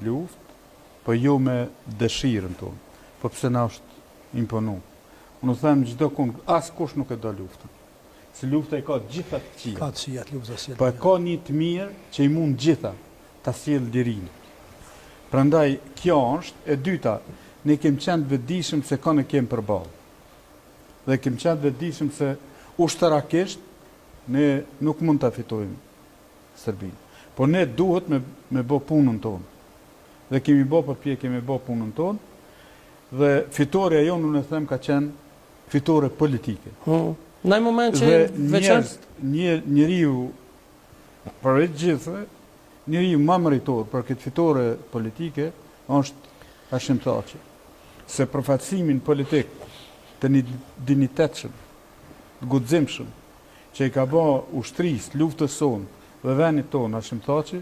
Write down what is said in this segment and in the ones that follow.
luftë, po jo me dëshirën tonë, po pse na është imponu. Unë them çdo kund, askush nuk e do luftën. Se lufta e ka gjitha të këqija. Ka të qijat lufta sjell. Po e ka një të mirë që i mund gjitha ta sjell lirinë. Prandaj kjo është e dyta, ne kemi qenë të vetëdijshëm se kanë kemi përballë. Dhe kemi qenë të vetëdijshëm se ushtarakisht ne nuk mund ta fitojmë Serbinë. Po ne duhet me bë punën tonë. Dhe kemi bë përpjekje me bë punën tonë. Dhe fitoria jonë unë e them ka qenë fitore politike. Në moment që njeriu për e gjithë, njeriu më meritor për këtë fitore politike është Hashim Thaçi. Se përfaqësimin politik të një dinitetshëm, të guximshëm, që i ka bë ushtrisë, luftës sonë dhe vendit tonë Hashim Thaçi,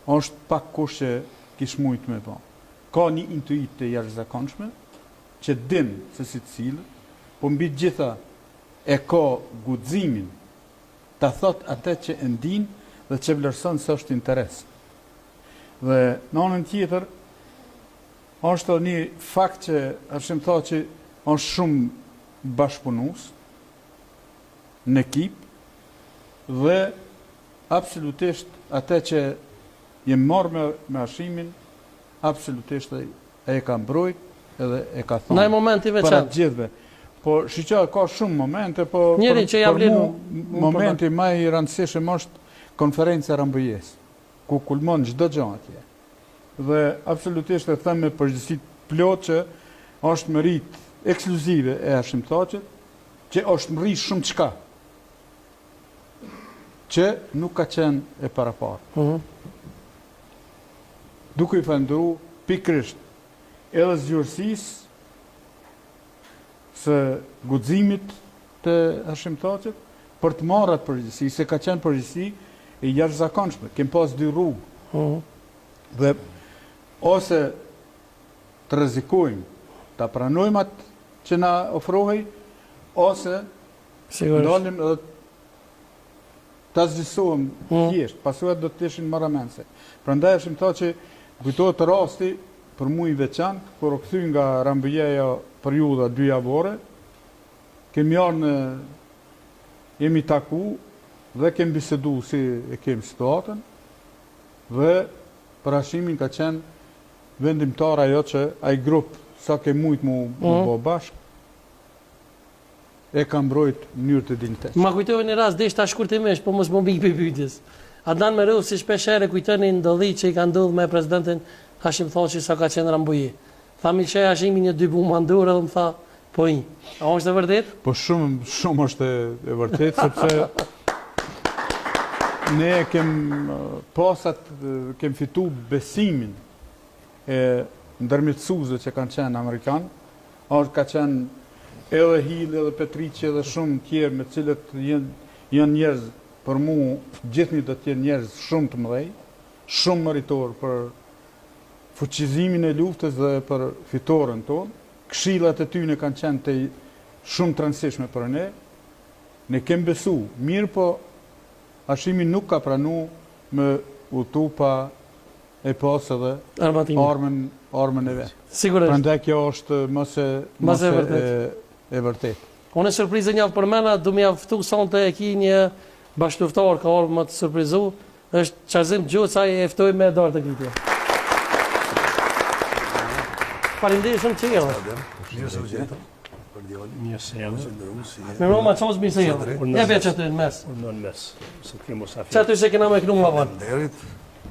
është pak kush që kish mujt me bë. Ka një intuit të jashtëzakonshme që din se si të cilë, po mbi gjitha e ka guximin ta thot atë që e ndin dhe që vlerëson se është interes. Dhe në anën tjetër, është një fakt që Hashim Thaçi është shumë bashkëpunues në ekip dhe absolutisht atë që jem marrë me Hashimin, absolutisht e ka mbrojt edhe e ka thonë. Në momenti veçantë. Para gjithve. Po shqyqa ka shumë momente, po njëri që ja vlen momenti më i rëndësishëm është konferenca Rambëjes, ku kulmon çdo gjë atje. Dhe absolutisht e them me përgjegjësi plot që është merit ekskluzive e Hashim Thaçit, që është mri shumë çka, që nuk ka qenë e paraparë. Duke i falendëruar pikërisht edhe zgjurësisë së guximit të Hashim Thaçit për të marrë atë përgjegjësi, se ka qenë përgjegjësi e jashtëzakonshme. Kem pas dy rrugë. Dhe ose të rrezikojmë, ta pranojmë atë që na ofrohej, ose ndalim edhe ta zgjësohem thjesht, pasuat do të ishin marramense. Prandaj Hashim Thaçi kujtohet rasti për mua i veçantë, kur u kthy nga Rambëjeja periudha 2 javore, jemi taku dhe kemi bisedu si e kemi situatën, dhe për Hashimin ka qenë vendimtar ajo që ai grup sa ke mujt mu bë bashkë, e ka mbrojt në mënyrë të dinjiteshme. Ma kujtove një rast deshta shkurtimisht, po mos më bik për pyetjes. Adnan Meru si shpesh herë kujtoni ndodhi që i ka ndodhur me presidentin Hashim Thaçi sa ka qenë Rambuje. Tha Milçej Hashimi një 2 bumandur edhe më tha, po i. A është e vërtet? Po shumë është e vërtet, sepse ne kem fitu besimin e ndërmjetësuesve që kanë qenë Amerikanë, ka qenë edhe Hill, edhe Petrici, edhe shumë tjerë me cilët janë njerëz, për mu gjithnjë do të jenë njerëz shumë të mëdhej, shumë meritor për fuqizimin e luftës dhe për fitoren tonë. Këshillat e tyre kanë qenë të shumë të rëndësishme për ne. Ne kemi besu, mirë po Hashimi nuk ka pranu me udhëtu pa e pas edhe armën e vet. Sigurisht. Prandaj kjo është mos e vërtet. Unë surprizë një përmena, du më jaftu sonte e ki një bashkëluftar ka ardhur më të surprizu, është Çazim Gjuca, e ftoj me dorë të kitje. Faleminderit shumë që jeni. Mirë se u gjeta. Për djalin. Mirë se jeni. Me Roma ços mirë se jeni. Ja vetë aty në mes. Në mes. Se kemi mosafir. Çfarë se kena me kënu më vonë. Faleminderit.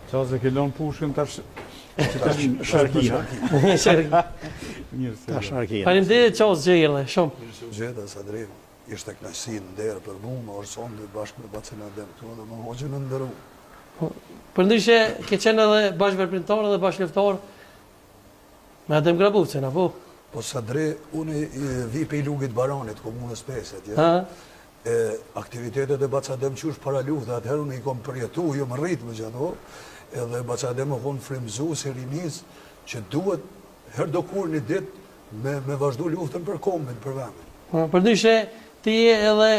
Çfarë ke lënë pushën tash? Sharkia. Mirë se. Tash sharkia. Faleminderit ços që jeni. Shumë. Mirë se u gjeta Sadri. Ishte kënaqësi nder për mua, më orsondi bashkë me Bacenadem këtu dhe më hoxhën ndëru. Përndryshe ke qenë edhe bashkëveprimtar dhe bashkëluftar me Adem Grabucin, apo? Po Sadri, unë vi pe i Lugit Baranit, komunës 5 atje. Aktivitetet e Bacadem qush para luftë, atëherë unë i kom përjetu, jo më rritë më gjatë, edhe Bacadem më konë frymzu si rinis që duhet herë do kur një ditë me vazhdu luftën për kombin, për vëmin. Përndryshe ti edhe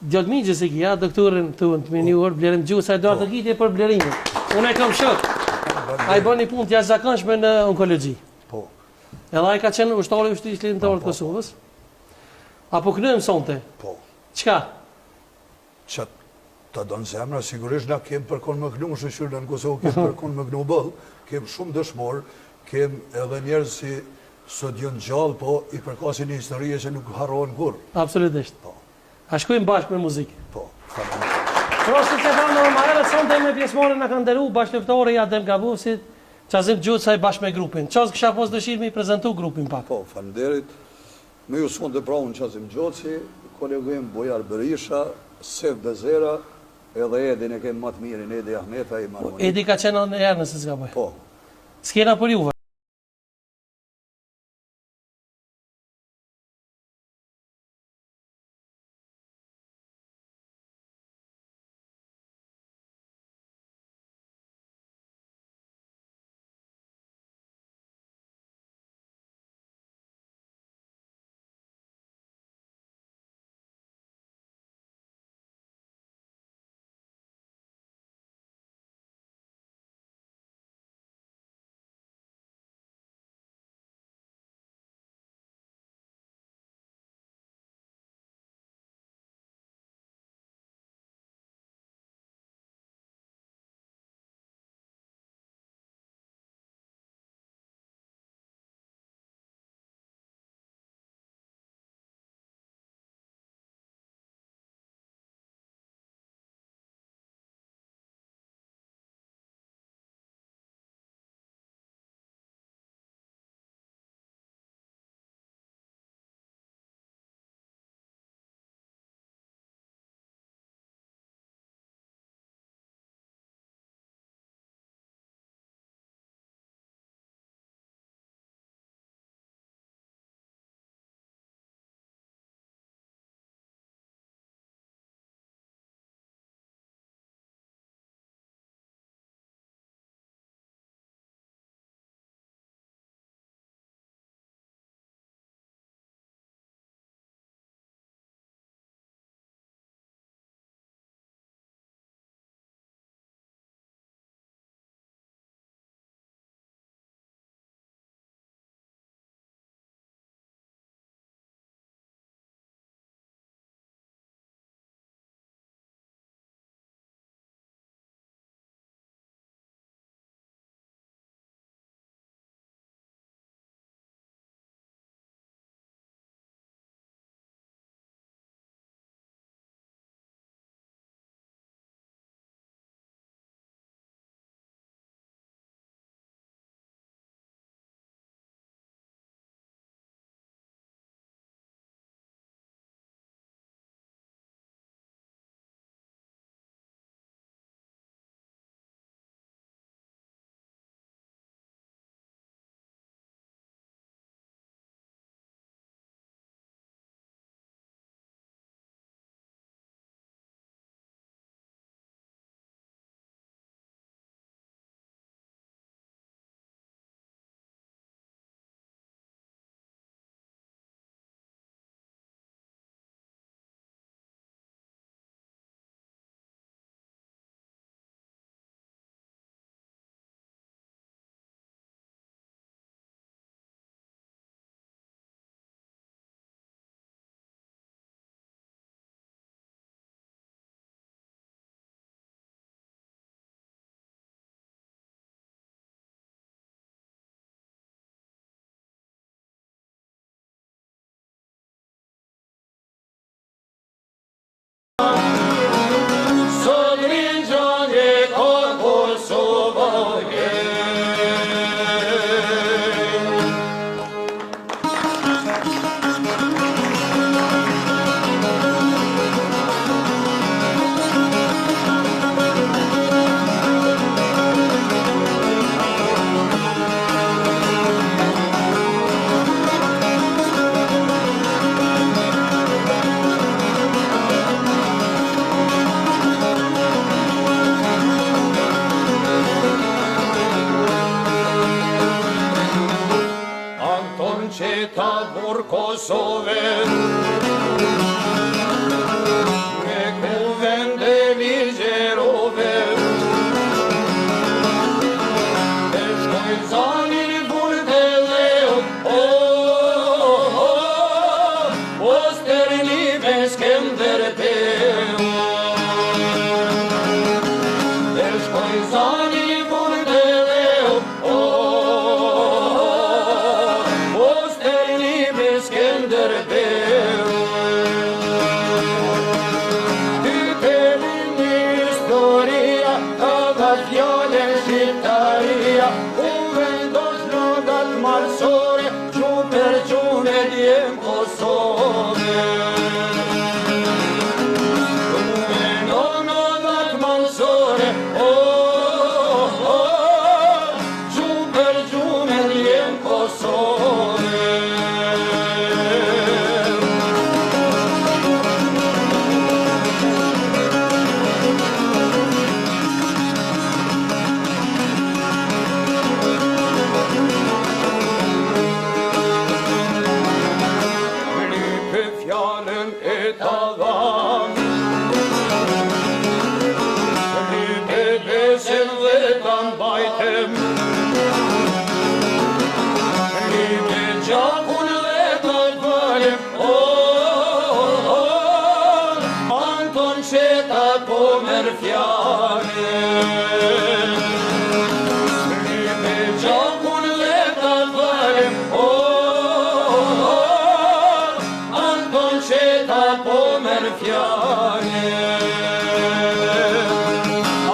Gjallëmigjës e kia, doktorin të minjuar, Blerim Gjusa e dorë të kitje për blerimin. Unë e kam shok. ai bën një punë të jashtëzakonshme në onkologji. Po. Edhe ai ka qenë ushtari i ushtrisë lindore të Kosovës. Apo kënëm sonte. Po. Çka? Që ta donë zemra, sigurisht na kemë përkon më gnu, shëshyrë në Kosovë kemë përkon më gnu bëllë, kemë shumë dëshmorë, kemë edhe njerëz si sot jënë gjallë, po i përkasin një historie që nuk harrohen kur. Absolutisht. Po. A shkojmë bashkë me muzikë. Po. Prosti Stefano Marela sonte me pjesëmarrjen na kanë nderuar bashkëlëftore i Adem Gavusit, Qazim Gjucaj bashkë me grupin. Çfarë kisha pas dëshirë me i prezantu grupin pak? Po, faleminderit. Me ju son të pravun Qazim Gjoci, kolegojmë Bojar Berisha, Sef Bezera, edhe Edin e kemë matë mirin, Edi Ahmeta i Marmoni. Edi ka qenë në herë nëse s'ka bëj. Po. S'kena për juve. Kosovën me kuvende ligjerove u vendos logat malsore, gjumë për gjumë e djem Kosove. U vendon logat malsore, gjumë për gjumë e djem Kosove. Fjallën e tavan, lype besën dhe ta mbajtem, lype gjakun dhe ta falem, Anton Qeta po merr fjallën. Lype gjakun dhe ta falem, Qeta po merr fjallën.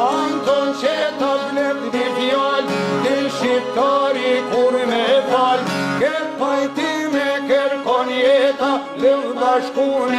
Anton Qeta vlet një fjallë, ti shqiptari kur me fal, kër pajtime kërkon jeta, lëv bashkun